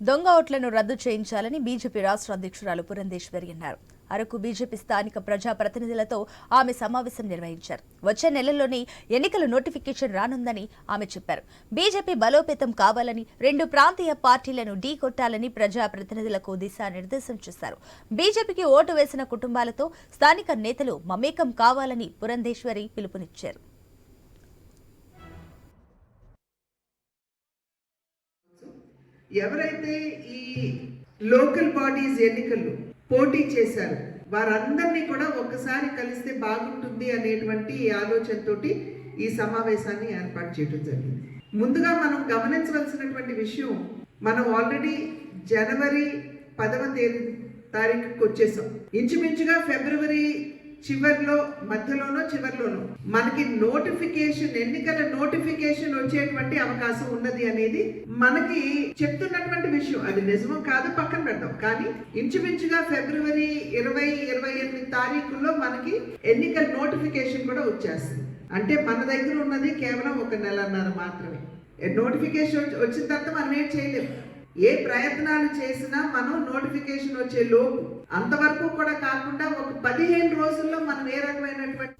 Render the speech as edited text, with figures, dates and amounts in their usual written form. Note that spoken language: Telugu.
దొంగ ఓట్లను రద్దు చేయించాలని బీజేపీ రాష్ట్ర అధ్యక్షురాలు పురంధేశ్వరి అన్నారు. అరకు బీజేపీ స్థానిక ప్రజా ప్రతినిధులతో ఆమె సమావేశం నిర్వహించారు. వచ్చే నెలల్లోనే ఎన్నికల నోటిఫికేషన్ రానుందని ఆమె చెప్పారు. బీజేపీ బలోపేతం కావాలని, రెండు ప్రాంతీయ పార్టీలను ఢీకొట్టాలని ప్రజా ప్రతినిధులకు దిశానిర్దేశం చేశారు. బీజేపీకి ఓటు వేసిన కుటుంబాలతో స్థానిక నేతలు మమేకం కావాలని పురంధేశ్వరి పిలుపునిచ్చారు. ఎవరైతే ఈ లోకల్ బాడీస్ ఎన్నికల్లో పోటీ చేశారు వారందరినీ కూడా ఒక్కసారి కలిస్తే బాగుంటుంది అనేటువంటి ఆలోచనతోటి ఈ సమావేశాన్ని ఏర్పాటు చేయడం జరిగింది. ముందుగా మనం గమనించవలసినటువంటి విషయం, మనం ఆల్రెడీ జనవరి 10వ తారీఖుకి వచ్చేసాం. ఇంచుమించుగా ఫిబ్రవరి చివరిలోనో మనకి ఎన్నికల నోటిఫికేషన్ వచ్చేటువంటి అవకాశం ఉన్నది అనేది మనకి చెప్తున్నటువంటి విషయం. అది నిజమో కాదు పక్కన పెడతాం, కానీ ఇంచుమించుగా ఫిబ్రవరి 20-28 తారీఖుల్లో మనకి ఎన్నికల నోటిఫికేషన్ కూడా వచ్చేస్తుంది. అంటే మన దగ్గర ఉన్నది కేవలం 1 నెలన్నర మాత్రమే. నోటిఫికేషన్ వచ్చిన తర్వాత మనం ఏం చేయలేము. ఏ ప్రయత్నాలు చేసినా మనం నోటిఫికేషన్ వచ్చే లోపు, అంతవరకు కూడా కాకుండా ఒక 15 రోజుల్లో మనం ఏ రకమైనటువంటి